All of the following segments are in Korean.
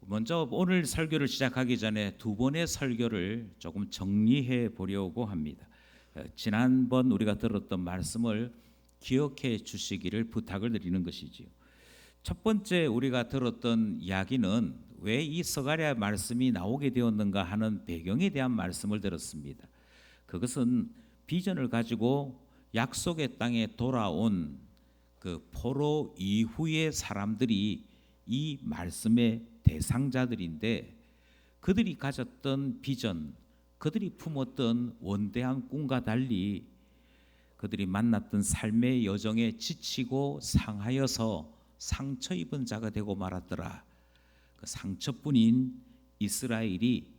먼저 오늘 설교를 시작하기 전에 두 번의 설교를 조금 정리해 보려고 합니다. 지난번 우리가 들었던 말씀을 기억해 주시기를 부탁을 드리는 것이지요. 첫 번째 우리가 들었던 이야기는 왜 이 스가랴 말씀이 나오게 되었는가 하는 배경에 대한 말씀을 들었습니다. 그것은 비전을 가지고 약속의 땅에 돌아온 그 포로 이후의 사람들이 이 말씀의 대상자들인데, 그들이 가졌던 비전, 그들이 품었던 원대한 꿈과 달리 그들이 만났던 삶의 여정에 지치고 상하여서 상처 입은 자가 되고 말았더라. 그 상처뿐인 이스라엘이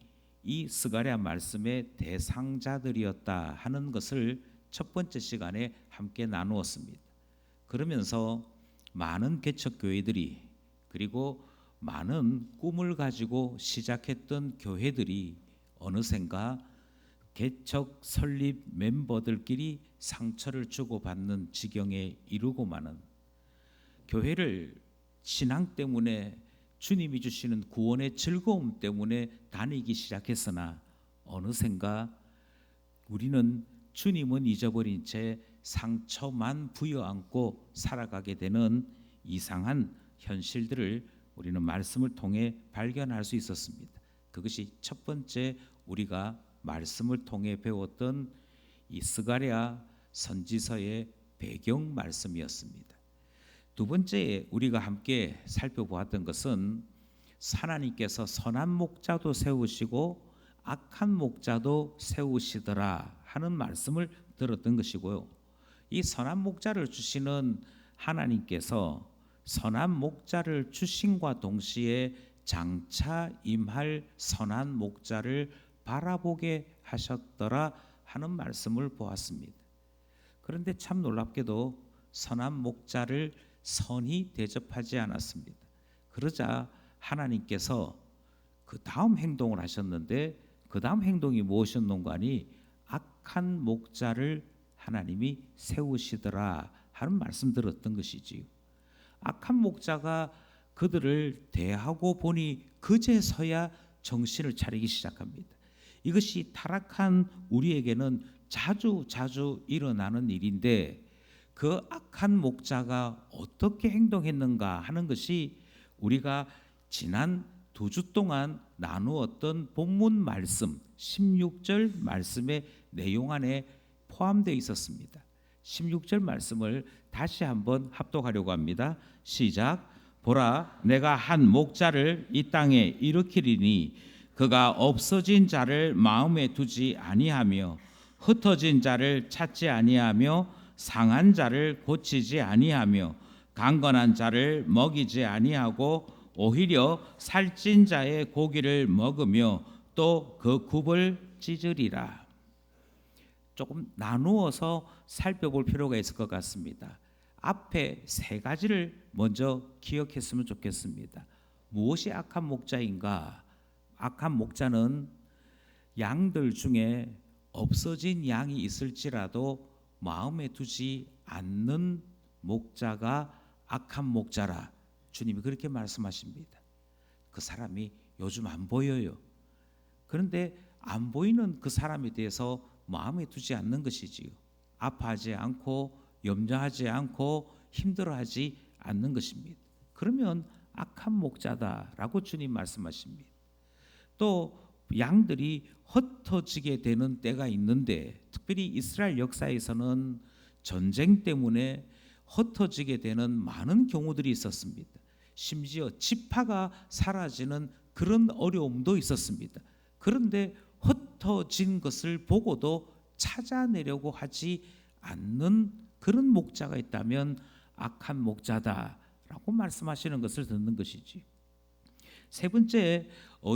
이 스가랴 말씀의 대상자들이었다 하는 것을 첫 번째 시간에 함께 나누었습니다. 그러면서 많은 개척교회들이, 그리고 많은 꿈을 가지고 시작했던 교회들이 어느샌가 개척 설립 멤버들끼리 상처를 주고받는 지경에 이르고 마는, 교회를 신앙 때문에, 주님이 주시는 구원의 즐거움 때문에 다니기 시작했으나 어느샌가 우리는 주님은 잊어버린 채 상처만 부여안고 살아가게 되는 이상한 현실들을 우리는 말씀을 통해 발견할 수 있었습니다. 그것이 첫 번째 우리가 말씀을 통해 배웠던 이 스가랴 선지서의 배경 말씀이었습니다. 두 번째 우리가 함께 살펴보았던 것은 하나님께서 선한 목자도 세우시고 악한 목자도 세우시더라 하는 말씀을 들었던 것이고요. 이 선한 목자를 주시는 하나님께서 선한 목자를 주심과 동시에 장차 임할 선한 목자를 바라보게 하셨더라 하는 말씀을 보았습니다. 그런데 참 놀랍게도 선한 목자를 선히 대접하지 않았습니다. 그러자 하나님께서 그 다음 행동을 하셨는데, 그 다음 행동이 무엇이었는가 하니 악한 목자를 하나님이 세우시더라 하는 말씀 들었던 것이지요. 악한 목자가 그들을 대하고 보니 그제서야 정신을 차리기 시작합니다. 이것이 타락한 우리에게는 자주 일어나는 일인데, 그 악한 목자가 어떻게 행동했는가 하는 것이 우리가 지난 2주 동안 나누었던 본문 말씀 16절 말씀의 내용 안에 포함되어 있었습니다. 16절 말씀을 다시 한번 합독하려고 합니다. 시작. 보라, 내가 한 목자를 이 땅에 일으키리니 그가 없어진 자를 마음에 두지 아니하며 흩어진 자를 찾지 아니하며 상한 자를 고치지 아니하며 강건한 자를 먹이지 아니하고 오히려 살찐 자의 고기를 먹으며 또 그 굽을 찢으리라. 조금 나누어서 살펴볼 필요가 있을 것 같습니다. 앞에 세 가지를 먼저 기억했으면 좋겠습니다. 무엇이 악한 목자인가? 악한 목자는 양들 중에 없어진 양이 있을지라도 마음에 두지 않는 목자가 악한 목자라. 주님이 그렇게 말씀하십니다. 그 사람이 요즘 안 보여요. 그런데 안 보이는 그 사람에 대해서 마음에 두지 않는 것이지요. 아파하지 않고 염려하지 않고 힘들어하지 않는 것입니다. 그러면 악한 목자다라고 주님 말씀하십니다. 또 양들이 흩어지게 되는 때가 있는데, 특별히 이스라엘 역사에서는 전쟁 때문에 흩어지게 되는 많은 경우들이 있었습니다. 심지어 지파가 사라지는 그런 어려움도 있었습니다. 그런데 흩어진 것을 보고도 찾아내려고 하지 않는 그런 목자가 있다면 악한 목자다라고 말씀하시는 것을 듣는 것이지. 세 번째,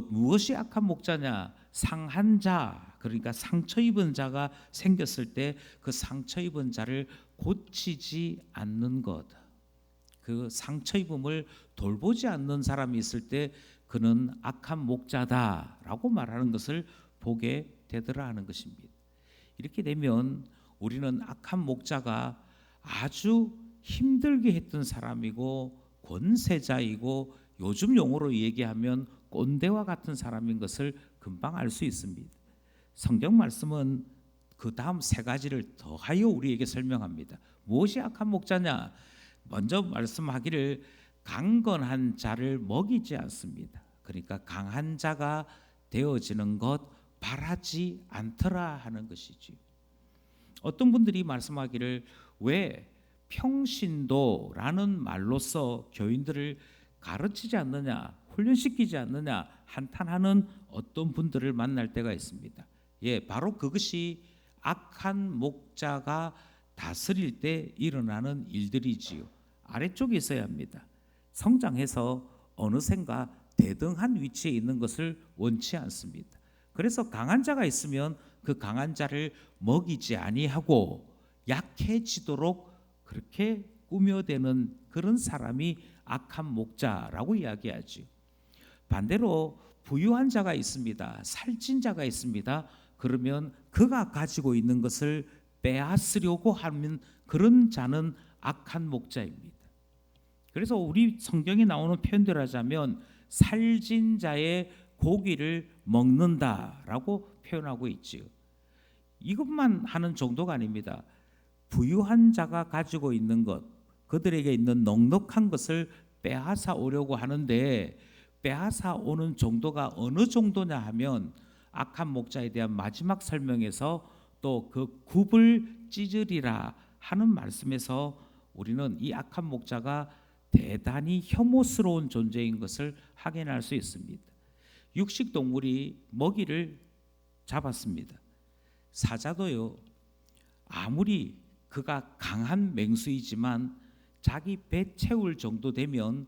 무엇이 악한 목자냐? 상한 자, 그러니까 상처 입은 자가 생겼을 때 그 상처 입은 자를 고치지 않는 것, 그 상처 입음을 돌보지 않는 사람이 있을 때 그는 악한 목자다라고 말하는 것을 보게 되더라 하는 것입니다. 이렇게 되면 우리는 악한 목자가 아주 힘들게 했던 사람이고 권세자이고, 요즘 용어로 얘기하면 꼰대와 같은 사람인 것을 금방 알 수 있습니다. 성경 말씀은 그 다음 세 가지를 더하여 우리에게 설명합니다. 무엇이 악한 목자냐? 먼저 말씀하기를 강건한 자를 먹이지 않습니다. 그러니까 강한 자가 되어지는 것 바라지 않더라 하는 것이지. 어떤 분들이 말씀하기를 왜 평신도라는 말로써 교인들을 가르치지 않느냐, 훈련시키지 않느냐 한탄하는 어떤 분들을 만날 때가 있습니다. 바로 그것이 악한 목자가 다스릴 때 일어나는 일들이지요. 아래쪽에 있어야 합니다. 성장해서 어느샌가 대등한 위치에 있는 것을 원치 않습니다. 그래서 강한 자가 있으면 그 강한 자를 먹이지 아니하고 약해지도록 그렇게 꾸며대는 그런 사람이 악한 목자라고 이야기하죠. 반대로 부유한 자가 있습니다. 살찐 자가 있습니다. 그러면 그가 가지고 있는 것을 빼앗으려고 하는 그런 자는 악한 목자입니다. 그래서 우리 성경에 나오는 표현대로 하자면 살찐 자의 고기를 먹는다라고 표현하고 있지요. 이것만 하는 정도가 아닙니다. 부유한 자가 가지고 있는 것, 그들에게 있는 넉넉한 것을 빼앗아 오려고 하는데 빼앗아 오는 정도가 어느 정도냐 하면 악한 목자에 대한 마지막 설명에서 또 그 굽을 찢으리라 하는 말씀에서 우리는 이 악한 목자가 대단히 혐오스러운 존재인 것을 확인할 수 있습니다. 육식 동물이 먹이를 잡았습니다. 사자도요, 아무리 그가 강한 맹수이지만 자기 배 채울 정도 되면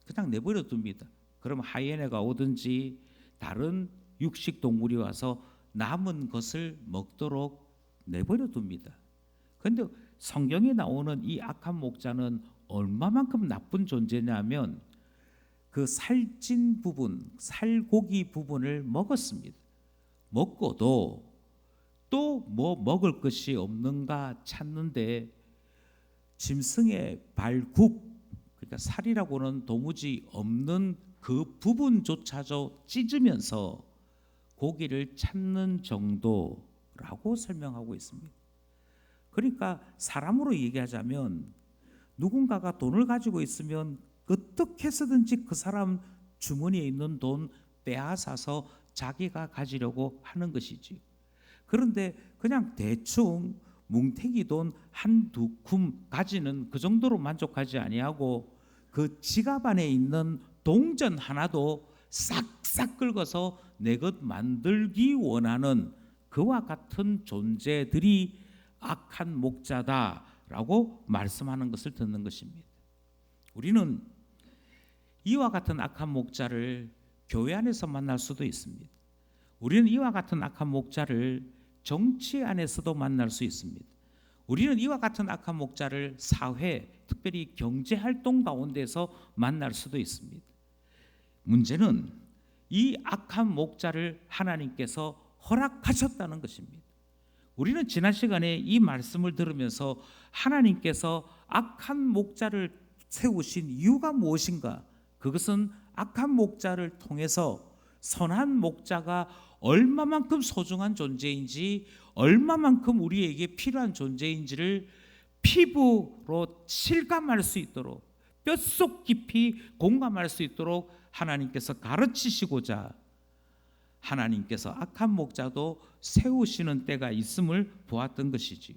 그냥 내버려 둡니다. 그럼 하이에나가 오든지 다른 육식 동물이 와서 남은 것을 먹도록 내버려 둡니다. 그런데 성경에 나오는 이 악한 목자는 얼마만큼 나쁜 존재냐면 그 살찐 부분, 살고기 부분을 먹었습니다. 먹고도 또 뭐 먹을 것이 없는가 찾는데 짐승의 발굽, 그러니까 살이라고는 도무지 없는 그 부분조차도 찢으면서 고기를 찾는 정도라고 설명하고 있습니다. 그러니까 사람으로 얘기하자면 누군가가 돈을 가지고 있으면 어떻게 해서든지 그 사람 주머니에 있는 돈 빼앗아서 자기가 가지려고 하는 것이지. 그런데 그냥 대충 뭉태기 돈 한두 쿰 가지는 그 정도로 만족하지 아니하고 그 지갑 안에 있는 동전 하나도 싹싹 긁어서 내 것 만들기 원하는 그와 같은 존재들이 악한 목자다라고 말씀하는 것을 듣는 것입니다. 우리는 이와 같은 악한 목자를 교회 안에서 만날 수도 있습니다. 우리는 이와 같은 악한 목자를 정치 안에서도 만날 수 있습니다. 우리는 이와 같은 악한 목자를 사회, 특별히 경제 활동 가운데서 만날 수도 있습니다. 문제는 이 악한 목자를 하나님께서 허락하셨다는 것입니다. 우리는 지난 시간에 이 말씀을 들으면서 하나님께서 악한 목자를 세우신 이유가 무엇인가? 그것은 악한 목자를 통해서 선한 목자가 얼마만큼 소중한 존재인지, 얼마만큼 우리에게 필요한 존재인지를 피부로 실감할 수 있도록, 뼛속 깊이 공감할 수 있도록 하나님께서 가르치시고자 하나님께서 악한 목자도 세우시는 때가 있음을 보았던 것이지.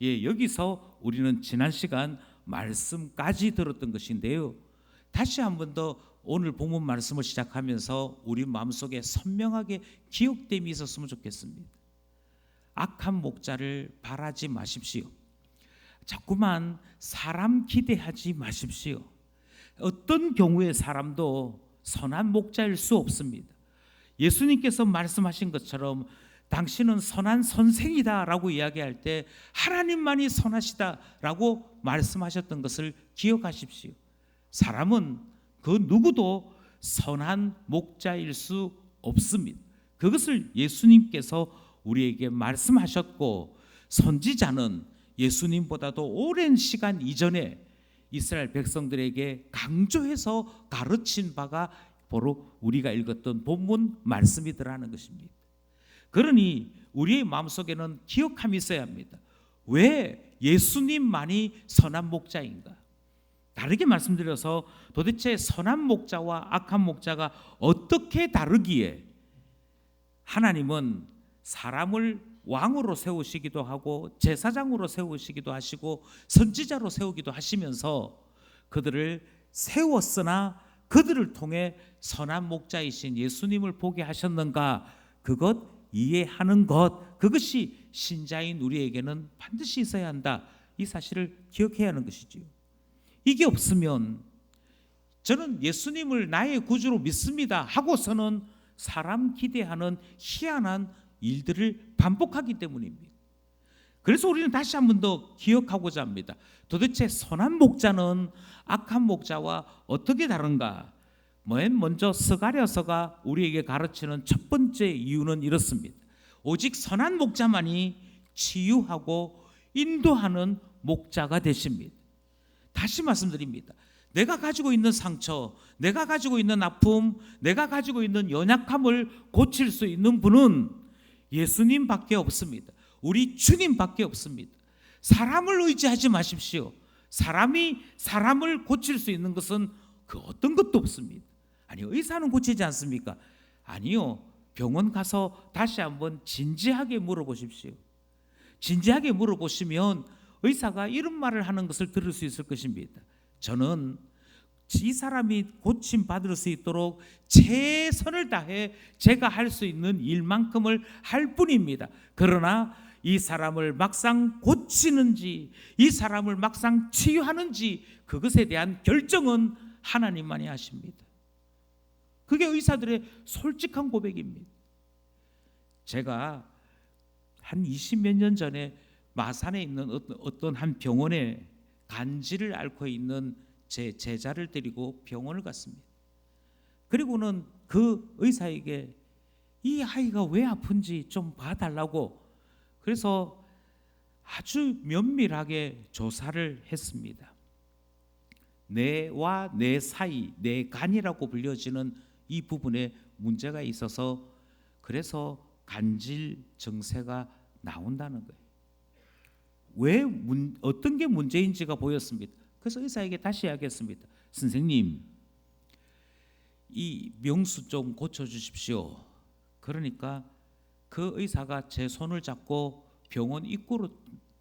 여기서 우리는 지난 시간 말씀까지 들었던 것인데요. 다시 한 번 더 오늘 본문 말씀을 시작하면서 우리 마음속에 선명하게 기억됨이 있었으면 좋겠습니다. 악한 목자를 바라지 마십시오. 자꾸만 사람 기대하지 마십시오. 어떤 경우의 사람도 선한 목자일 수 없습니다. 예수님께서 말씀하신 것처럼 당신은 선한 선생이다라고 이야기할 때 하나님만이 선하시다라고 말씀하셨던 것을 기억하십시오. 사람은 그 누구도 선한 목자일 수 없습니다. 그것을 예수님께서 우리에게 말씀하셨고, 선지자는 예수님보다도 오랜 시간 이전에 이스라엘 백성들에게 강조해서 가르친 바가 바로 우리가 읽었던 본문 말씀이더라는 것입니다. 그러니 우리의 마음속에는 기억함이 있어야 합니다. 왜 예수님만이 선한 목자인가? 다르게 말씀드려서 도대체 선한 목자와 악한 목자가 어떻게 다르기에 하나님은 사람을 왕으로 세우시기도 하고 제사장으로 세우시기도 하시고 선지자로 세우기도 하시면서 그들을 세웠으나 그들을 통해 선한 목자이신 예수님을 보게 하셨는가? 그것 이해하는 것, 그것이 신자인 우리에게는 반드시 있어야 한다. 이 사실을 기억해야 하는 것이지요. 이게 없으면 저는 예수님을 나의 구주로 믿습니다 하고서는 사람 기대하는 희한한 일들을 반복하기 때문입니다. 그래서 우리는 다시 한 번 더 기억하고자 합니다. 도대체 선한 목자는 악한 목자와 어떻게 다른가? 맨 먼저 스가랴서가 우리에게 가르치는 첫 번째 이유는 이렇습니다. 오직 선한 목자만이 치유하고 인도하는 목자가 되십니다. 다시 말씀드립니다. 내가 가지고 있는 상처, 내가 가지고 있는 아픔, 내가 가지고 있는 연약함을 고칠 수 있는 분은 예수님밖에 없습니다. 우리 주님밖에 없습니다. 사람을 의지하지 마십시오. 사람이 사람을 고칠 수 있는 것은 그 어떤 것도 없습니다. 아니, 의사는 고치지 않습니까? 아니요. 병원 가서 다시 한번 진지하게 물어보십시오. 진지하게 물어보시면 의사가 이런 말을 하는 것을 들을 수 있을 것입니다. 저는 이 사람이 고침받을 수 있도록 최선을 다해 제가 할 수 있는 일만큼을 할 뿐입니다. 그러나 이 사람을 막상 고치는지, 이 사람을 막상 치유하는지, 그것에 대한 결정은 하나님만이 하십니다. 그게 의사들의 솔직한 고백입니다. 제가 한 20몇 년 전에 마산에 있는 어떤 한 병원에 간질을 앓고 있는 제 제자를 데리고 병원을 갔습니다. 그리고는 그 의사에게 이 아이가 왜 아픈지 좀 봐달라고, 그래서 아주 면밀하게 조사를 했습니다. 뇌와 뇌 사이, 뇌간이라고 불려지는 이 부분에 문제가 있어서 그래서 간질 증세가 나온다는 거예요. 왜 어떤 게 문제인지가 보였습니다. 그래서 의사에게 다시 이야기했습니다. 선생님, 이 명수 좀 고쳐주십시오. 그러니까 그 의사가 제 손을 잡고 병원 입구로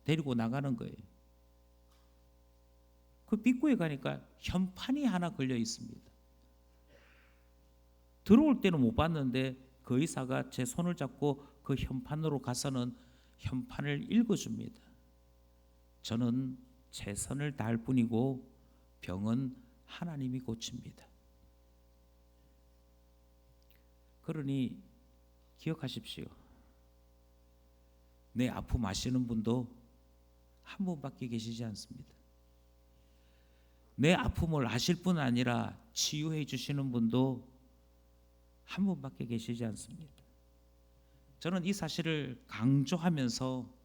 데리고 나가는 거예요. 그 입구에 가니까 현판이 하나 걸려 있습니다. 들어올 때는 못 봤는데 그 의사가 제 손을 잡고 그 현판으로 가서는 현판을 읽어줍니다. 저는 최선을 다할 뿐이고 병은 하나님이 고칩니다. 그러니 기억하십시오. 내 아픔 아시는 분도 한 분밖에 계시지 않습니다. 내 아픔을 아실 뿐 아니라 치유해 주시는 분도 한 분밖에 계시지 않습니다. 저는 이 사실을 강조하면서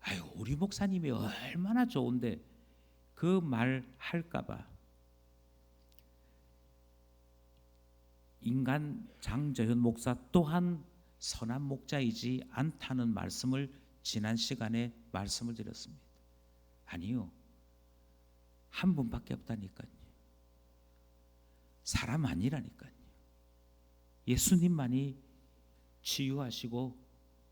아유, 우리 목사님이 얼마나 좋은데 그 말 할까봐 인간 장저현 목사 또한 선한 목자이지 않다는 말씀을 지난 시간에 말씀을 드렸습니다. 아니요, 한 분밖에 없다니까요. 사람 아니라니까요. 예수님만이 치유하시고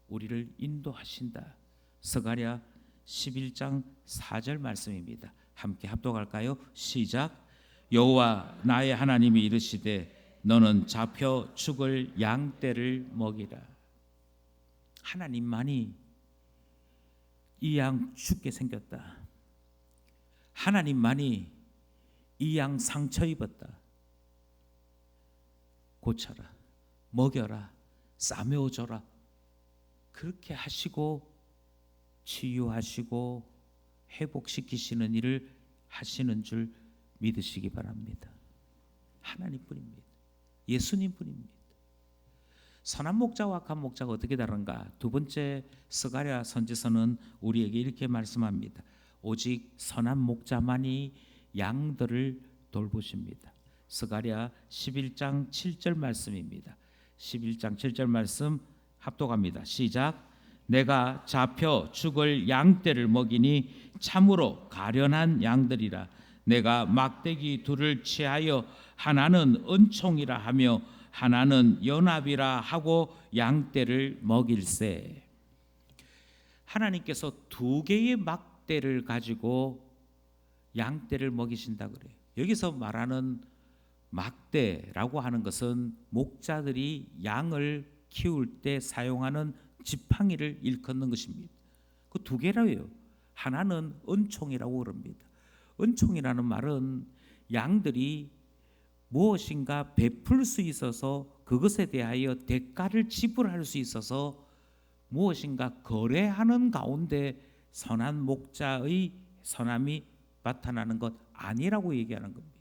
우리를 인도하신다. 스가랴 11장 4절 말씀입니다. 함께 합독할까요? 시작. 여호와 나의 하나님이 이르시되 너는 잡혀 죽을 양떼를 먹이라. 하나님만이 이 양 죽게 생겼다. 하나님만이 이 양 상처 입었다. 고쳐라, 먹여라, 싸매어줘라. 그렇게 하시고 치유하시고 회복시키시는 일을 하시는 줄 믿으시기 바랍니다. 하나님뿐입니다. 예수님뿐입니다. 선한 목자와 악한 목자가 어떻게 다른가? 두 번째 스가랴 선지서는 우리에게 이렇게 말씀합니다. 오직 선한 목자만이 양들을 돌보십니다. 스가랴 11장 7절 말씀입니다. 11장 7절 말씀 합독합니다. 시작. 내가 잡혀 죽을 양떼를 먹이니 참으로 가련한 양들이라. 내가 막대기 둘을 취하여 하나는 은총이라 하며 하나는 연합이라 하고 양떼를 먹일세. 하나님께서 두 개의 막대를 가지고 양떼를 먹이신다 그래요. 여기서 말하는 막대라고 하는 것은 목자들이 양을 키울 때 사용하는 지팡이를 일컫는 것입니다. 그 두 개라고요. 하나는 은총이라고 그럽니다. 은총이라는 말은 양들이 무엇인가 베풀 수 있어서 그것에 대하여 대가를 지불할 수 있어서 무엇인가 거래하는 가운데 선한 목자의 선함이 나타나는 것 아니라고 얘기하는 겁니다.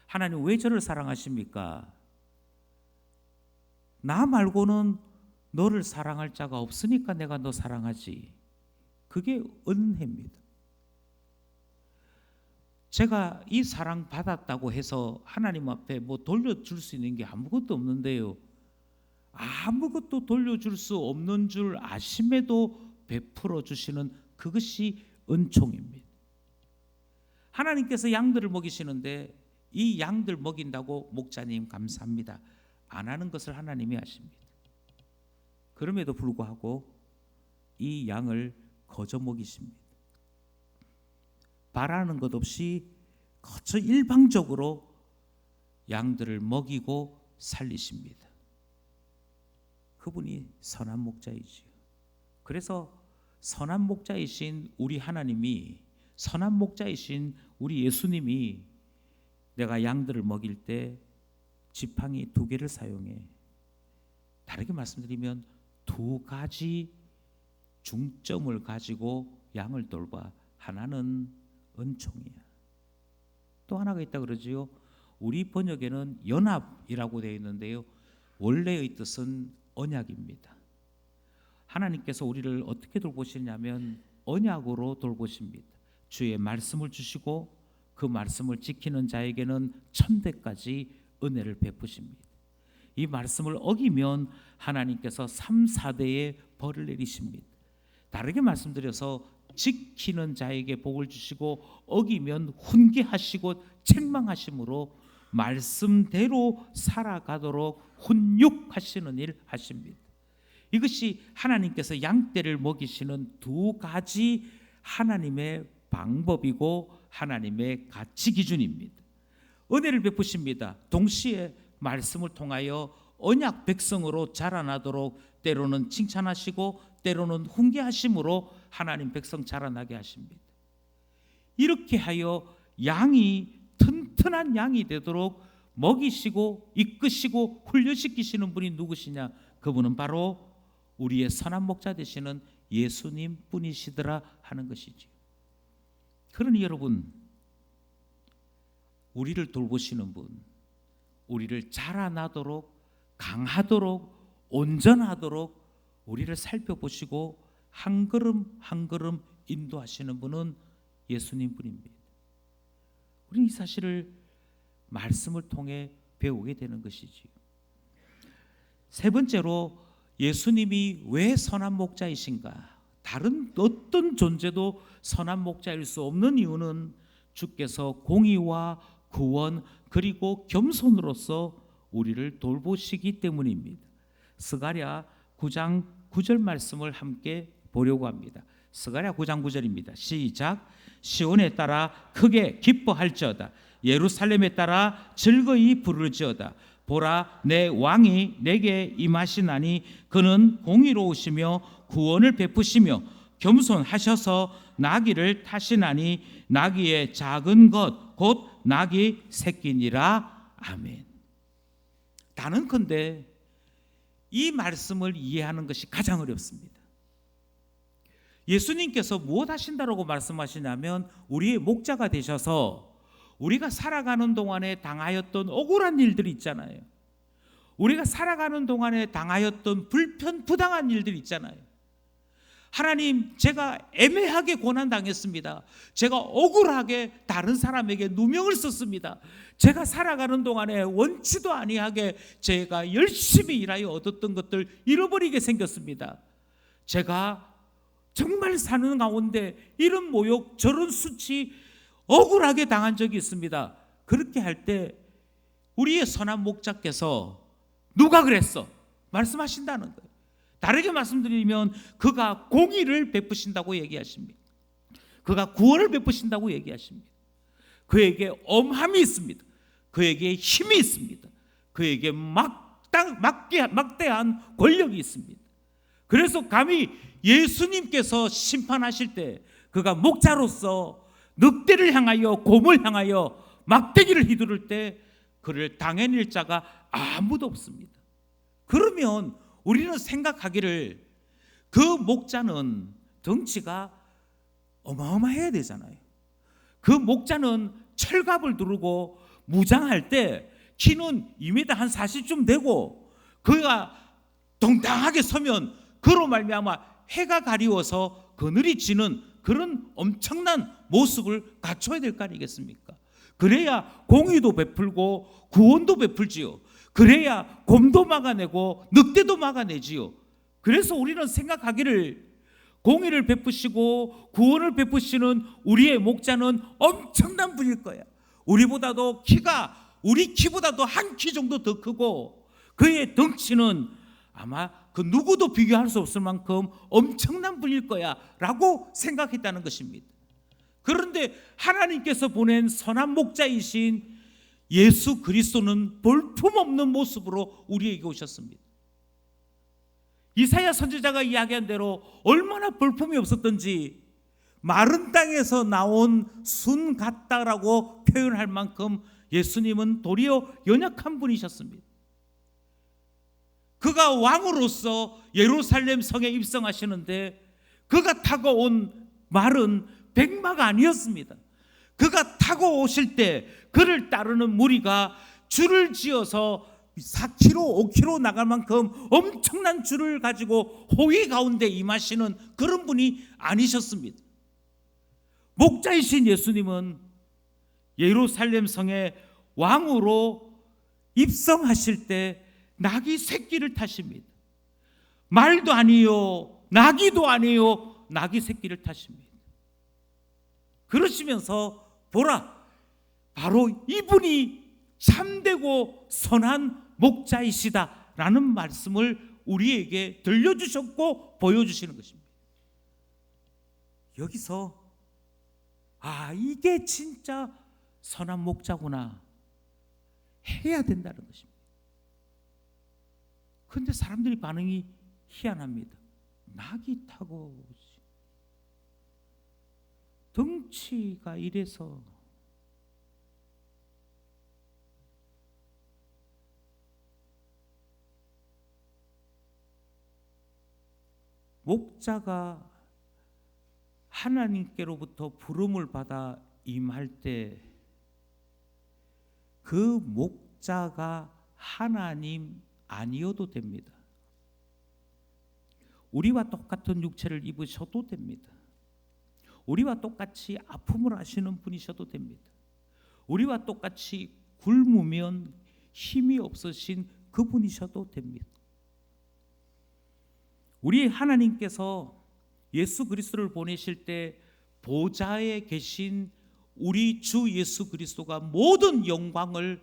하나님 왜 저를 사랑하십니까? 나 말고는 너를 사랑할 자가 없으니까 내가 너 사랑하지. 그게 은혜입니다. 제가 이 사랑 받았다고 해서 하나님 앞에 뭐 돌려줄 수 있는 게 아무것도 없는데요. 아무것도 돌려줄 수 없는 줄 아심에도 베풀어 주시는 그것이 은총입니다. 하나님께서 양들을 먹이시는데 이 양들 먹인다고 목자님 감사합니다 안 하는 것을 하나님이 아십니다. 그럼에도 불구하고 이 양을 거저 먹이십니다. 바라는 것 없이 거저 일방적으로 양들을 먹이고 살리십니다. 그분이 선한 목자이지요. 그래서 선한 목자이신 우리 하나님이, 선한 목자이신 우리 예수님이 내가 양들을 먹일 때 지팡이 두 개를 사용해. 다르게 말씀드리면 두 가지 중점을 가지고 양을 돌봐. 하나는 은총이야. 또 하나가 있다 그러지요. 우리 번역에는 연합이라고 되어 있는데요. 원래의 뜻은 언약입니다. 하나님께서 우리를 어떻게 돌보시냐면 언약으로 돌보십니다. 주의 말씀을 주시고 그 말씀을 지키는 자에게는 천대까지 은혜를 베푸십니다. 이 말씀을 어기면 하나님께서 3, 4대의 벌을 내리십니다. 다르게 말씀드려서 지키는 자에게 복을 주시고 어기면 훈계하시고 책망하심으로 말씀대로 살아가도록 훈육하시는 일 하십니다. 이것이 하나님께서 양떼를 먹이시는 두 가지 하나님의 방법이고 하나님의 가치 기준입니다. 은혜를 베푸십니다. 동시에 말씀을 통하여 언약 백성으로 자라나도록 때로는 칭찬하시고 때로는 훈계하심으로 하나님 백성 자라나게 하십니다. 이렇게 하여 양이 튼튼한 양이 되도록 먹이시고 이끄시고 훈련시키시는 분이 누구시냐? 그분은 바로 우리의 선한 목자 되시는 예수님 뿐이시더라 하는 것이죠. 그러니 여러분, 우리를 돌보시는 분, 우리를 자라나도록 강하도록 온전하도록 우리를 살펴보시고 한 걸음 한 걸음 인도하시는 분은 예수님 뿐입니다. 우리는 이 사실을 말씀을 통해 배우게 되는 것이지요. 세 번째로 예수님이 왜 선한 목자이신가? 다른 어떤 존재도 선한 목자일 수 없는 이유는 주께서 공의와 구원 그리고 겸손으로서 우리를 돌보시기 때문입니다. 스가랴 9장 9절 말씀을 함께 보려고 합니다. 스가랴 9장 9절입니다. 시작. 시온에 따라 크게 기뻐할지어다. 예루살렘에 따라 즐거이 부를지어다. 보라, 내 왕이 내게 임하시나니 그는 공의로우시며 구원을 베푸시며 겸손하셔서 나귀를 타시나니 나귀의 작은 것 곧 나귀 새끼니라. 아멘. 단언컨대 이 말씀을 이해하는 것이 가장 어렵습니다. 예수님께서 무엇 하신다라고 말씀하시냐면 우리의 목자가 되셔서 우리가 살아가는 동안에 당하였던 억울한 일들이 있잖아요. 우리가 살아가는 동안에 당하였던 불편부당한 일들이 있잖아요. 하나님, 제가 애매하게 고난당했습니다. 제가 억울하게 다른 사람에게 누명을 썼습니다. 제가 살아가는 동안에 원치도 아니하게 제가 열심히 일하여 얻었던 것들 잃어버리게 생겼습니다. 제가 정말 사는 가운데 이런 모욕, 저런 수치 억울하게 당한 적이 있습니다. 그렇게 할 때 우리의 선한 목자께서 누가 그랬어? 말씀하신다는 거예요. 다르게 말씀드리면 그가 공의를 베푸신다고 얘기하십니다. 그가 구원을 베푸신다고 얘기하십니다. 그에게 엄함이 있습니다. 그에게 힘이 있습니다. 그에게 막대한 권력이 있습니다. 그래서 감히 예수님께서 심판하실 때 그가 목자로서 늑대를 향하여, 곰을 향하여 막대기를 휘두를 때 그를 당해낼 자가 아무도 없습니다. 그러면 우리는 생각하기를 그 목자는 덩치가 어마어마해야 되잖아요. 그 목자는 철갑을 두르고 무장할 때 키는 2m 한 40쯤 되고 그가 동당하게 서면 그로 말미암아 해가 가리워서 그늘이 지는 그런 엄청난 모습을 갖춰야 될 거 아니겠습니까? 그래야 공의도 베풀고 구원도 베풀지요. 그래야 곰도 막아내고 늑대도 막아내지요. 그래서 우리는 생각하기를 공의를 베푸시고 구원을 베푸시는 우리의 목자는 엄청난 분일 거야. 우리보다도 우리 키보다도 한 키 정도 더 크고 그의 덩치는 아마 그 누구도 비교할 수 없을 만큼 엄청난 분일 거야 라고 생각했다는 것입니다. 그런데 하나님께서 보낸 선한 목자이신 예수 그리스도는 볼품없는 모습으로 우리에게 오셨습니다. 이사야 선지자가 이야기한 대로 얼마나 볼품이 없었던지 마른 땅에서 나온 순 같다라고 표현할 만큼 예수님은 도리어 연약한 분이셨습니다. 그가 왕으로서 예루살렘 성에 입성하시는데 그가 타고 온 말은 백마가 아니었습니다. 그가 타고 오실 때 그를 따르는 무리가 줄을 지어서 4km, 5km 나갈 만큼 엄청난 줄을 가지고 호위 가운데 임하시는 그런 분이 아니셨습니다. 목자이신 예수님은 예루살렘 성에 왕으로 입성하실 때 나귀 새끼를 타십니다. 말도 아니요, 나귀도 아니요, 나귀 새끼를 타십니다. 그러시면서 보라, 바로 이분이 참되고 선한 목자이시다라는 말씀을 우리에게 들려주셨고 보여주시는 것입니다. 여기서 이게 진짜 선한 목자구나 해야 된다는 것입니다. 그런데 사람들이 반응이 희한합니다. 낙이 타고 덩치가 이래서 목자가 하나님께로부터 부름을 받아 임할 때 그 목자가 하나님 아니어도 됩니다. 우리와 똑같은 육체를 입으셔도 됩니다. 우리와 똑같이 아픔을 하시는 분이셔도 됩니다. 우리와 똑같이 굶으면 힘이 없으신 그분이셔도 됩니다. 우리 하나님께서 예수 그리스도를 보내실 때 보좌에 계신 우리 주 예수 그리스도가 모든 영광을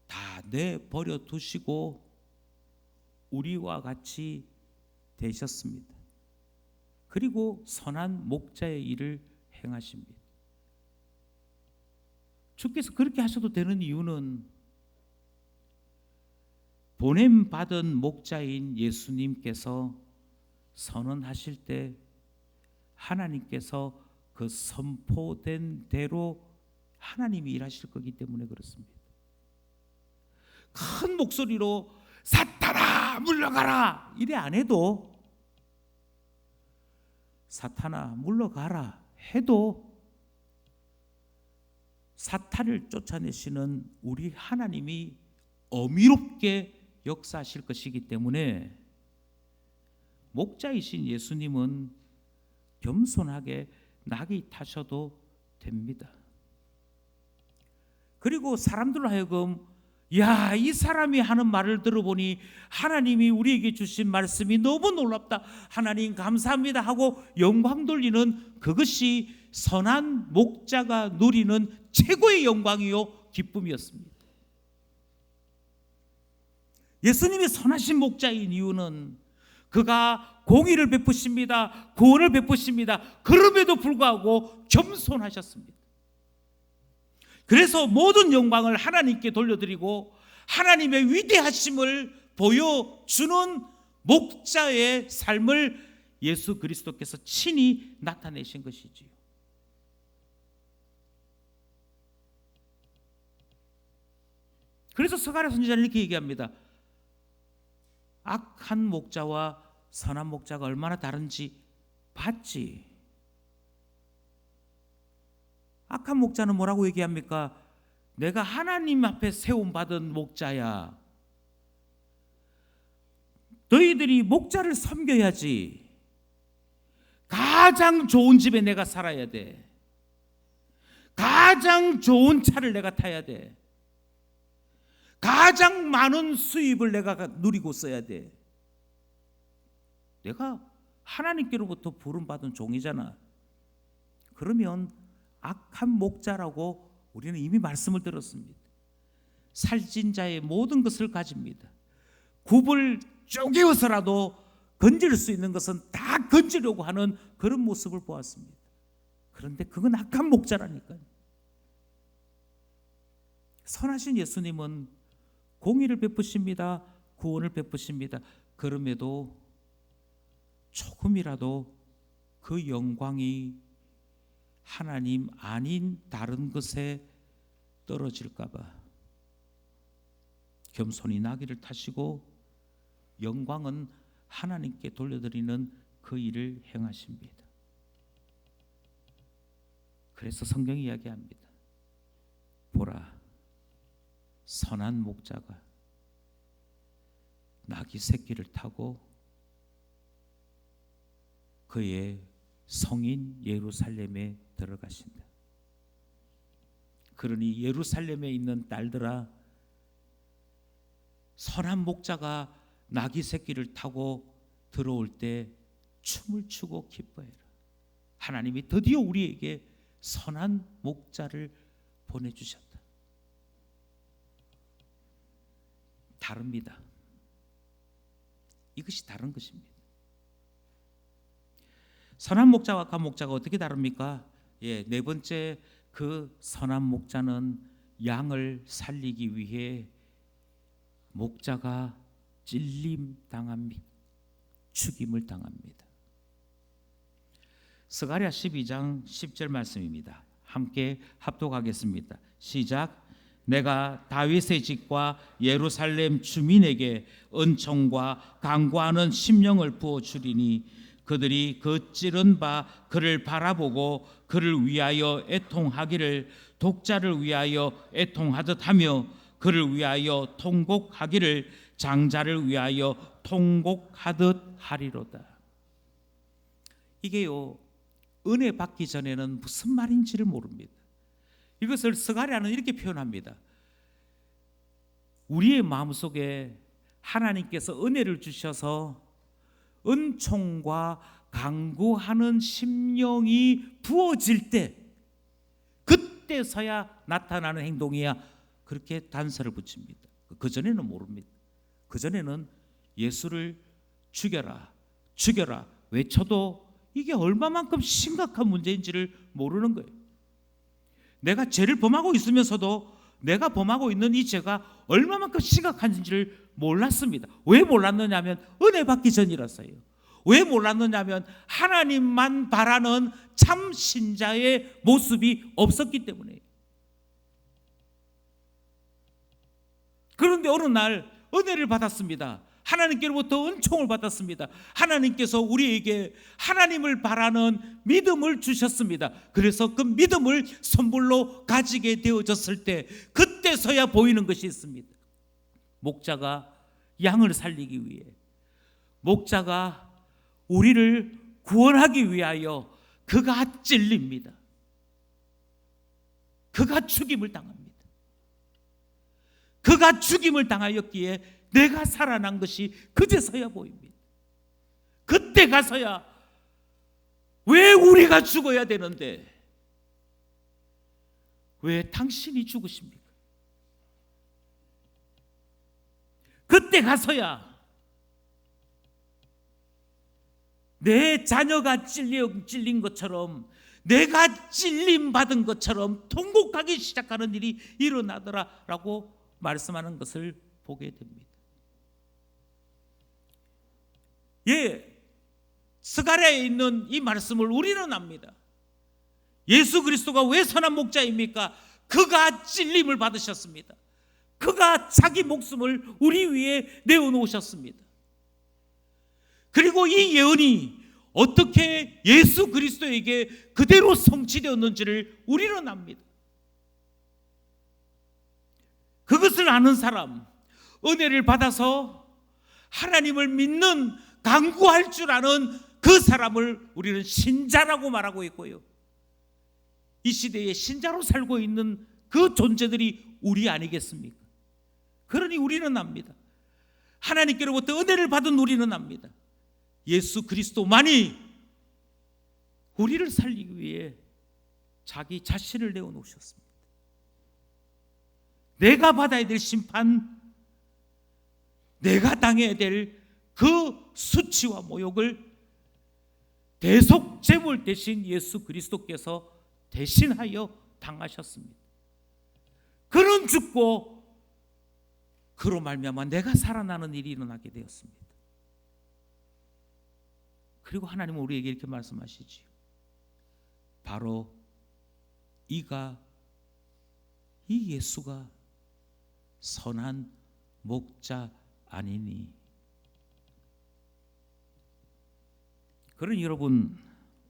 다 내버려 두시고 우리와 같이 되셨습니다. 그리고 선한 목자의 일을 행하십니다. 주께서 그렇게 하셔도 되는 이유는 보냄받은 목자인 예수님께서 선언하실 때 하나님께서 그 선포된 대로 하나님이 일하실 거기 때문에 그렇습니다. 큰 목소리로 사탄아 물러가라 이래 안 해도, 사탄아 물러가라 해도 사탄을 쫓아내시는 우리 하나님이 어미롭게 역사하실 것이기 때문에 목자이신 예수님은 겸손하게 낙이 타셔도 됩니다. 그리고 사람들로 하여금 야, 이 사람이 하는 말을 들어보니 하나님이 우리에게 주신 말씀이 너무 놀랍다, 하나님 감사합니다 하고 영광 돌리는 그것이 선한 목자가 누리는 최고의 영광이요 기쁨이었습니다. 예수님이 선하신 목자인 이유는 그가 공의를 베푸십니다, 구원을 베푸십니다. 그럼에도 불구하고 겸손하셨습니다. 그래서 모든 영광을 하나님께 돌려드리고 하나님의 위대하심을 보여주는 목자의 삶을 예수 그리스도께서 친히 나타내신 것이지요. 그래서 스가랴 선지자는 이렇게 얘기합니다. 악한 목자와 선한 목자가 얼마나 다른지 봤지. 악한 목자는 뭐라고 얘기합니까? 내가 하나님 앞에 세움받은 목자야. 너희들이 목자를 섬겨야지. 가장 좋은 집에 내가 살아야 돼. 가장 좋은 차를 내가 타야 돼. 가장 많은 수입을 내가 누리고 써야 돼. 내가 하나님께로부터 부름받은 종이잖아. 그러면 악한 목자라고 우리는 이미 말씀을 들었습니다. 살찐 자의 모든 것을 가집니다. 굽을 쪼개어서라도 건질 수 있는 것은 다 건지려고 하는 그런 모습을 보았습니다. 그런데 그건 악한 목자라니까요. 선하신 예수님은 공의를 베푸십니다, 구원을 베푸십니다. 그럼에도 조금이라도 그 영광이 하나님 아닌 다른 것에 떨어질까 봐 겸손히 나귀를 타시고 영광은 하나님께 돌려드리는 그 일을 행하십니다. 그래서 성경이 이야기합니다. 보라, 선한 목자가 나귀 새끼를 타고 그의 성인 예루살렘에 들어가신다. 그러니 예루살렘에 있는 딸들아, 선한 목자가 나귀 새끼를 타고 들어올 때 춤을 추고 기뻐해라. 하나님이 드디어 우리에게 선한 목자를 보내주셨다. 다릅니다. 이것이 다른 것입니다. 선한 목자와 악한 목자가 어떻게 다릅니까? 네 번째, 그 선한 목자는 양을 살리기 위해 목자가 찔림 당합니다. 죽임을 당합니다. 스가랴 12장 10절 말씀입니다. 함께 합독하겠습니다. 시작. 내가 다윗의 집과 예루살렘 주민에게 은총과 강구하는 심령을 부어주리니 그들이 그 찌른 바 그를 바라보고 그를 위하여 애통하기를 독자를 위하여 애통하듯 하며 그를 위하여 통곡하기를 장자를 위하여 통곡하듯 하리로다. 이게요, 은혜 받기 전에는 무슨 말인지를 모릅니다. 이것을 스가랴는 이렇게 표현합니다. 우리의 마음속에 하나님께서 은혜를 주셔서 은총과 강구하는 심령이 부어질 때, 그때서야 나타나는 행동이야. 그렇게 단서를 붙입니다. 그전에는 모릅니다. 그전에는 예수를 죽여라, 죽여라 외쳐도 이게 얼마만큼 심각한 문제인지를 모르는 거예요. 내가 죄를 범하고 있으면서도 내가 범하고 있는 이 죄가 얼마만큼 심각한지를 몰랐습니다. 왜 몰랐느냐면 은혜 받기 전이라서요. 왜 몰랐느냐면 하나님만 바라는 참 신자의 모습이 없었기 때문에요. 그런데 어느 날 은혜를 받았습니다. 하나님께로부터 은총을 받았습니다. 하나님께서 우리에게 하나님을 바라는 믿음을 주셨습니다. 그래서 그 믿음을 선물로 가지게 되어졌을 때, 그때서야 보이는 것이 있습니다. 목자가 양을 살리기 위해, 목자가 우리를 구원하기 위하여 그가 찔립니다. 그가 죽임을 당합니다. 그가 죽임을 당하였기에 내가 살아난 것이 그제서야 보입니다. 그때 가서야 왜 우리가 죽어야 되는데 왜 당신이 죽으십니까? 그때 가서야 내 자녀가 찔린 것처럼, 내가 찔림 받은 것처럼 통곡하기 시작하는 일이 일어나더라라고 말씀하는 것을 보게 됩니다. 스가랴에 있는 이 말씀을 우리는 압니다. 예수 그리스도가 왜 선한 목자입니까? 그가 찔림을 받으셨습니다. 그가 자기 목숨을 우리 위해 내어놓으셨습니다. 그리고 이 예언이 어떻게 예수 그리스도에게 그대로 성취되었는지를 우리는 압니다. 그것을 아는 사람, 은혜를 받아서 하나님을 믿는, 간구할 줄 아는 그 사람을 우리는 신자라고 말하고 있고요, 이 시대에 신자로 살고 있는 그 존재들이 우리 아니겠습니까? 그러니 우리는 압니다. 하나님께로부터 은혜를 받은 우리는 압니다. 예수 그리스도만이 우리를 살리기 위해 자기 자신을 내어놓으셨습니다. 내가 받아야 될 심판, 내가 당해야 될 그 수치와 모욕을 대속 제물 대신 예수 그리스도께서 대신하여 당하셨습니다. 그는 죽고 그로 말미암아 내가 살아나는 일이 일어나게 되었습니다. 그리고 하나님은 우리에게 이렇게 말씀하시지요. 바로 이 예수가 선한 목자 아니니. 그러니 여러분,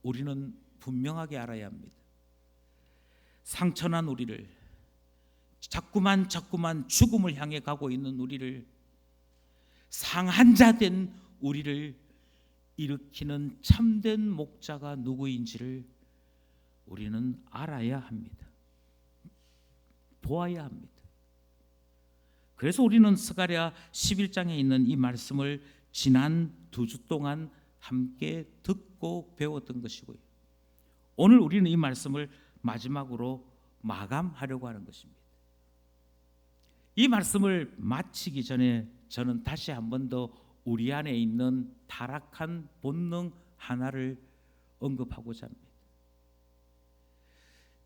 우리는 분명하게 알아야 합니다. 상처난 우리를, 자꾸만 죽음을 향해 가고 있는 우리를, 상한 자 된 우리를 일으키는 참된 목자가 누구인지를 우리는 알아야 합니다. 보아야 합니다. 그래서 우리는 스가랴 11장에 있는 이 말씀을 지난 2주 동안 함께 듣고 배웠던 것이고요, 오늘 우리는 이 말씀을 마지막으로 마감하려고 하는 것입니다. 이 말씀을 마치기 전에 저는 다시 한 번 더 우리 안에 있는 타락한 본능 하나를 언급하고자 합니다.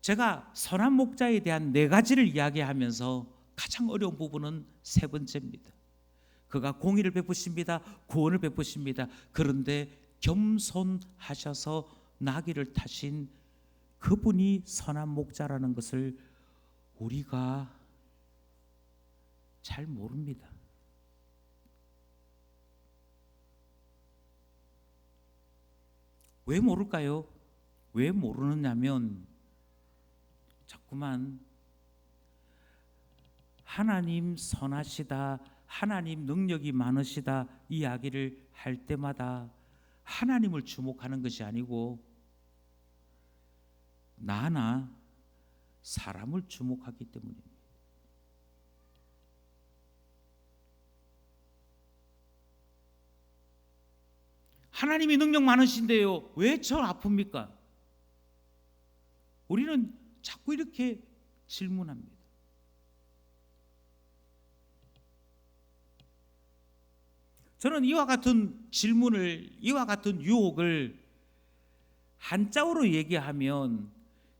제가 선한 목자에 대한 4가지를 이야기하면서 가장 어려운 부분은 3번째입니다. 그가 공의를 베푸십니다. 구원을 베푸십니다. 그런데 겸손하셔서 나귀를 타신 그분이 선한 목자라는 것을 우리가 잘 모릅니다. 왜 모를까요? 왜 모르느냐면 자꾸만 하나님 선하시다, 하나님 능력이 많으시다 이야기를 할 때마다 하나님을 주목하는 것이 아니고 나나 사람을 주목하기 때문입니다. 하나님이 능력 많으신데요, 왜 저 아픕니까? 우리는 자꾸 이렇게 질문합니다. 저는 이와 같은 질문을, 이와 같은 유혹을 한자어로 얘기하면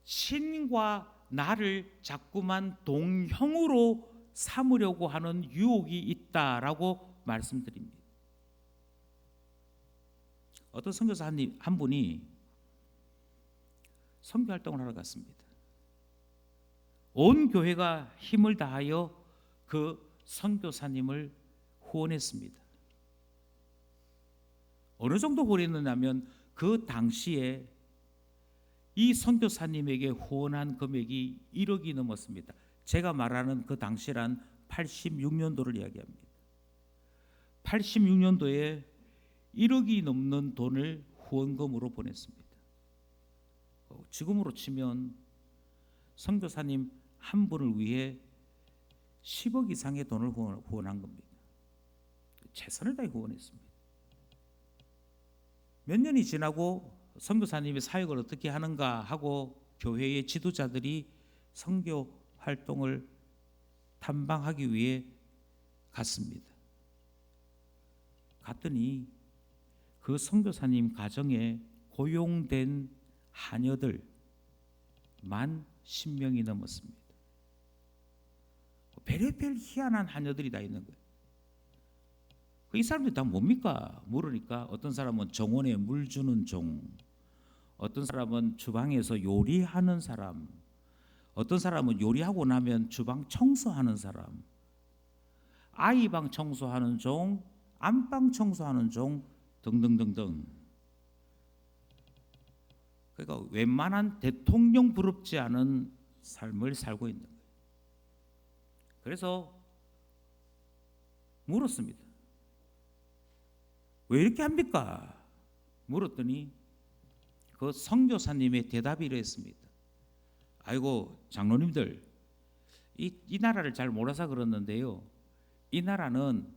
신과 나를 자꾸만 동형으로 삼으려고 하는 유혹이 있다라고 말씀드립니다. 어떤 선교사 한 분이 선교활동을 하러 갔습니다. 온 교회가 힘을 다하여 그 선교사님을 후원했습니다. 어느 정도 후원했느냐면 그 당시에 이 선교사님에게 후원한 금액이 1억이 넘었습니다. 제가 말하는 그 당시란 86년도를 이야기합니다. 86년도에 1억이 넘는 돈을 후원금으로 보냈습니다. 지금으로 치면 선교사님 한 분을 위해 10억 이상의 돈을 후원한 겁니다. 최선을 다해 후원했습니다. 몇 년이 지나고 선교사님의 사역을 어떻게 하는가 하고 교회의 지도자들이 선교 활동을 탐방하기 위해 갔습니다. 갔더니 그 선교사님 가정에 고용된 하녀들 만 10명이 넘었습니다. 별의별 희한한 하녀들이 다 있는 거예요. 이 사람들이 다 뭡니까? 물으니까 어떤 사람은 정원에 물 주는 종, 어떤 사람은 주방에서 요리하는 사람, 어떤 사람은 요리하고 나면 주방 청소하는 사람, 아이방 청소하는 종, 안방 청소하는 종 등등등등. 그러니까 웬만한 대통령 부럽지 않은 삶을 살고 있는 거예요. 그래서 물었습니다. 왜 이렇게 합니까? 물었더니 그 선교사님의 대답이 이랬습니다. 아이고 장로님들, 이 나라를 잘 몰라서 그러는데요, 이 나라는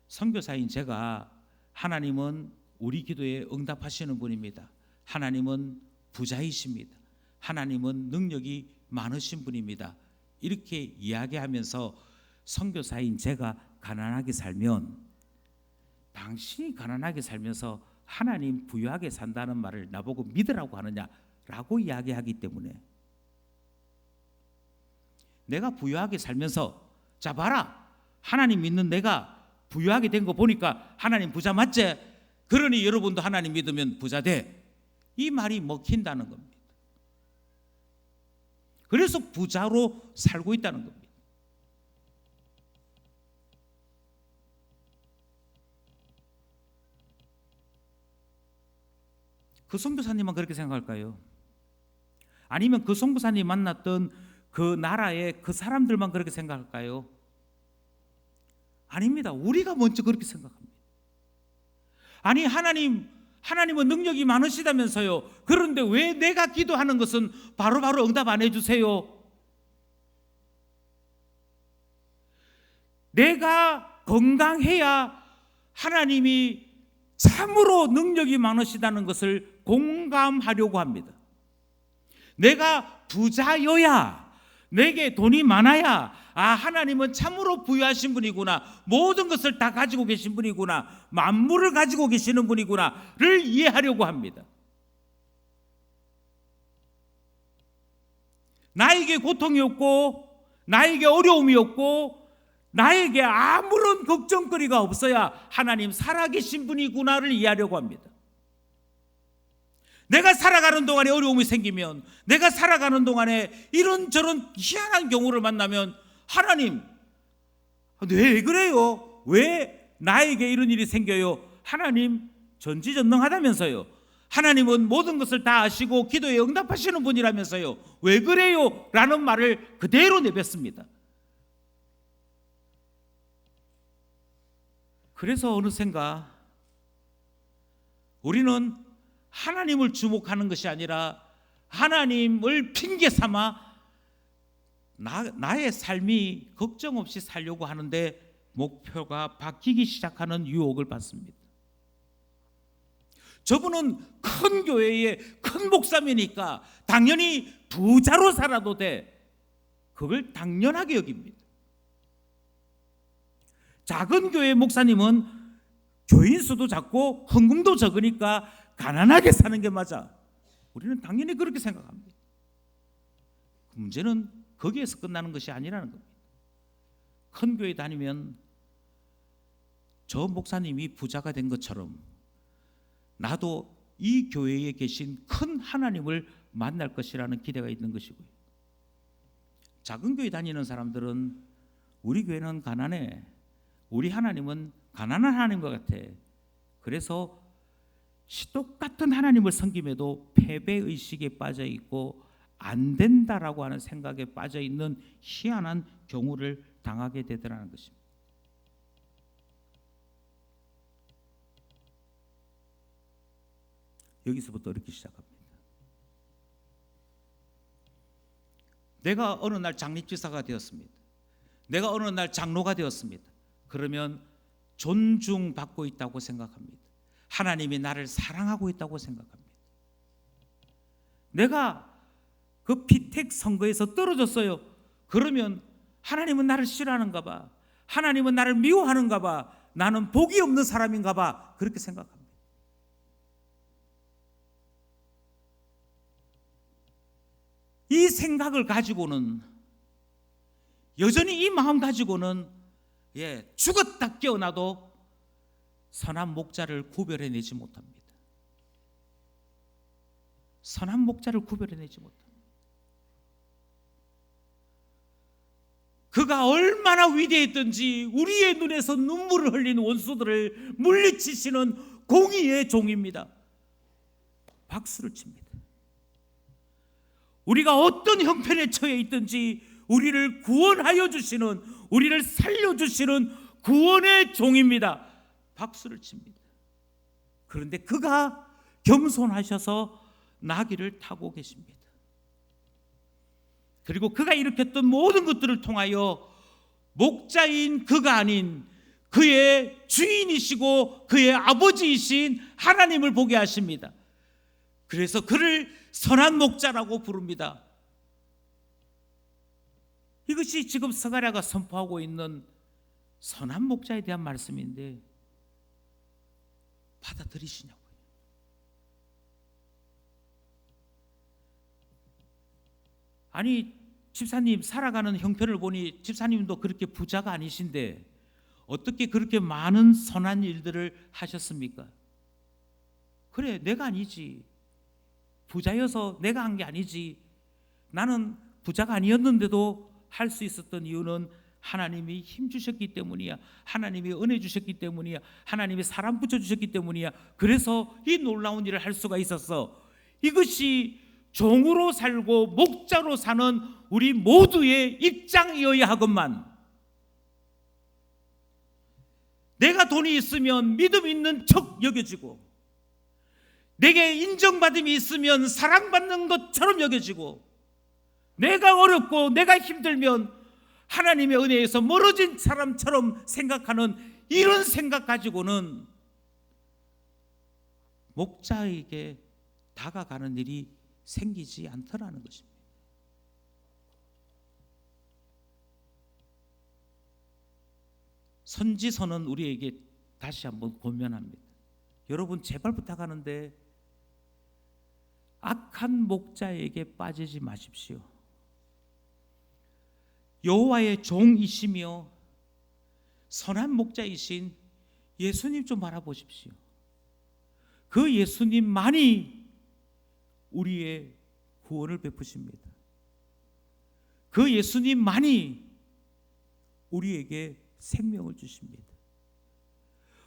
선교사인 제가 하나님은 우리 기도에 응답하시는 분입니다. 하나님은 부자이십니다. 하나님은 능력이 많으신 분입니다. 이렇게 이야기하면서 선교사인 제가 가난하게 살면 당신이 가난하게 살면서 하나님 부유하게 산다는 말을 나보고 믿으라고 하느냐라고 이야기하기 때문에, 내가 부유하게 살면서 자 봐라, 하나님 믿는 내가 부유하게 된 거 보니까 하나님 부자 맞지? 그러니 여러분도 하나님 믿으면 부자 돼. 이 말이 먹힌다는 겁니다. 그래서 부자로 살고 있다는 겁니다. 그 선교사님만 그렇게 생각할까요? 아니면 그 선교사님 만났던 그 나라의 그 사람들만 그렇게 생각할까요? 아닙니다. 우리가 먼저 그렇게 생각합니다. 아니 하나님은 능력이 많으시다면서요. 그런데 왜 내가 기도하는 것은 바로바로 응답 안 해주세요? 내가 건강해야 하나님이 참으로 능력이 많으시다는 것을 공감하려고 합니다. 내가 부자여야, 내게 돈이 많아야 하나님은 참으로 부유하신 분이구나, 모든 것을 다 가지고 계신 분이구나, 만물을 가지고 계시는 분이구나를 이해하려고 합니다. 나에게 고통이 없고 나에게 어려움이 없고 나에게 아무런 걱정거리가 없어야 하나님 살아계신 분이구나를 이해하려고 합니다. 내가 살아가는 동안에 어려움이 생기면, 내가 살아가는 동안에 이런저런 희한한 경우를 만나면 하나님 왜 그래요? 왜 나에게 이런 일이 생겨요? 하나님 전지전능하다면서요. 하나님은 모든 것을 다 아시고 기도에 응답하시는 분이라면서요. 왜 그래요? 라는 말을 그대로 내뱉습니다. 그래서 어느샌가 우리는 하나님을 주목하는 것이 아니라 하나님을 핑계 삼아 나의 삶이 걱정 없이 살려고 하는데 목표가 바뀌기 시작하는 유혹을 받습니다. 저분은 큰 교회의 큰 목사님이니까 당연히 부자로 살아도 돼. 그걸 당연하게 여깁니다. 작은 교회 목사님은 교인 수도 작고 헌금도 적으니까 가난하게 사는 게 맞아. 우리는 당연히 그렇게 생각합니다. 문제는 거기에서 끝나는 것이 아니라는 겁니다. 큰 교회 다니면 저 목사님이 부자가 된 것처럼 나도 이 교회에 계신 큰 하나님을 만날 것이라는 기대가 있는 것이고요. 작은 교회 다니는 사람들은 우리 교회는 가난해, 우리 하나님은 가난한 하나님과 같아. 그래서 똑같은 하나님을 섬김에도 패배의식에 빠져 있고 안 된다라고 하는 생각에 빠져 있는 희한한 경우를 당하게 되더라는 것입니다. 여기서부터 이렇게 시작합니다. 내가 어느 날 장립지사가 되었습니다. 내가 어느 날 장로가 되었습니다. 그러면 존중받고 있다고 생각합니다. 하나님이 나를 사랑하고 있다고 생각합니다. 내가 그 피택 선거에서 떨어졌어요. 그러면 하나님은 나를 싫어하는가 봐. 하나님은 나를 미워하는가 봐. 나는 복이 없는 사람인가 봐. 그렇게 생각합니다. 이 생각을 가지고는, 여전히 이 마음 가지고는 죽었다 깨어나도 선한 목자를 구별해내지 못합니다. 선한 목자를 구별해내지 못합니다. 그가 얼마나 위대했든지 우리의 눈에서 눈물을 흘린 원수들을 물리치시는 공의의 종입니다. 박수를 칩니다. 우리가 어떤 형편에 처해 있든지 우리를 구원하여 주시는, 우리를 살려주시는 구원의 종입니다. 박수를 칩니다. 그런데 그가 겸손하셔서 나귀를 타고 계십니다. 그리고 그가 일으켰던 모든 것들을 통하여 목자인 그가 아닌 그의 주인이시고 그의 아버지이신 하나님을 보게 하십니다. 그래서 그를 선한 목자라고 부릅니다. 이것이 지금 스가랴가 선포하고 있는 선한 목자에 대한 말씀인데 받아들이시냐고요. 아니, 집사님 살아가는 형편을 보니 집사님도 그렇게 부자가 아니신데 어떻게 그렇게 많은 선한 일들을 하셨습니까? 그래, 내가 아니지. 부자여서 내가 한 게 아니지. 나는 부자가 아니었는데도 할 수 있었던 이유는 하나님이 힘 주셨기 때문이야. 하나님이 은혜 주셨기 때문이야. 하나님이 사람 붙여주셨기 때문이야. 그래서 이 놀라운 일을 할 수가 있었어. 이것이 종으로 살고 목자로 사는 우리 모두의 입장이어야 하건만, 내가 돈이 있으면 믿음 있는 척 여겨지고, 내게 인정받음이 있으면 사랑받는 것처럼 여겨지고, 내가 어렵고 내가 힘들면 하나님의 은혜에서 멀어진 사람처럼 생각하는 이런 생각 가지고는 목자에게 다가가는 일이 생기지 않더라는 것입니다. 선지서는 우리에게 다시 한번 권면합니다. 여러분 제발 부탁하는데 악한 목자에게 빠지지 마십시오. 여호와의 종이시며 선한 목자이신 예수님 좀 바라보십시오. 그 예수님만이 우리의 구원을 베푸십니다. 그 예수님만이 우리에게 생명을 주십니다.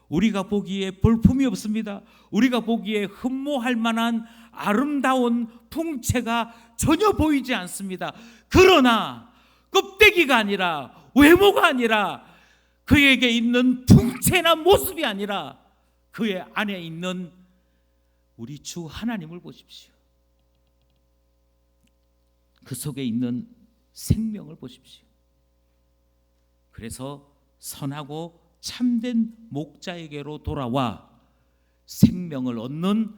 우리가 보기에 볼품이 없습니다. 우리가 보기에 흠모할 만한 아름다운 풍채가 전혀 보이지 않습니다. 그러나 껍데기가 아니라, 외모가 아니라, 그에게 있는 풍채나 모습이 아니라 그의 안에 있는 우리 주 하나님을 보십시오. 그 속에 있는 생명을 보십시오. 그래서 선하고 참된 목자에게로 돌아와 생명을 얻는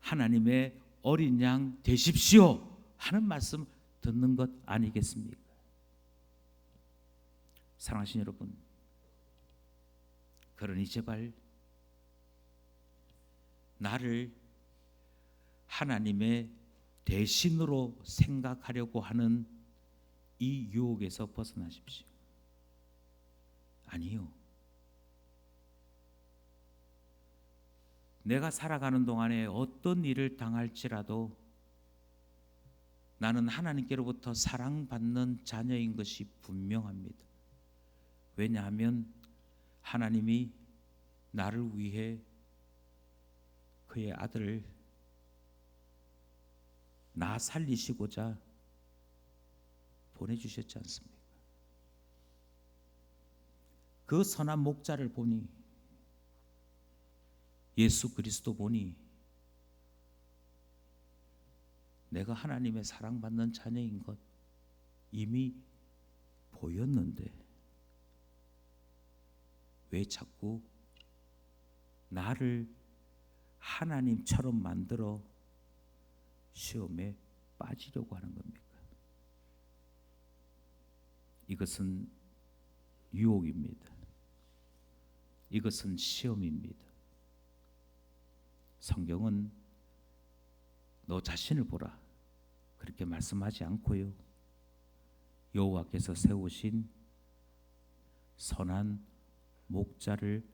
하나님의 어린 양 되십시오 하는 말씀 듣는 것 아니겠습니까? 사랑하신 여러분, 그러니 제발 나를 하나님의 대신으로 생각하려고 하는 이 유혹에서 벗어나십시오. 아니요. 내가 살아가는 동안에 어떤 일을 당할지라도 나는 하나님께로부터 사랑받는 자녀인 것이 분명합니다. 왜냐하면 하나님이 나를 위해 그의 아들을 나 살리시고자 보내주셨지 않습니까? 그 선한 목자를 보니, 예수 그리스도 보니 내가 하나님의 사랑받는 자녀인 것 이미 보였는데 왜 자꾸 나를 하나님처럼 만들어 시험에 빠지려고 하는 겁니까? 이것은 유혹입니다. 이것은 시험입니다. 성경은 너 자신을 보라 그렇게 말씀하지 않고요. 여호와께서 세우신 선한 목자를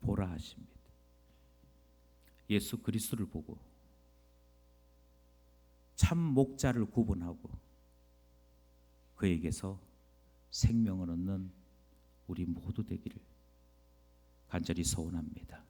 보라 하십니다. 예수 그리스도를 보고 참 목자를 구분하고 그에게서 생명을 얻는 우리 모두 되기를 간절히 소원합니다.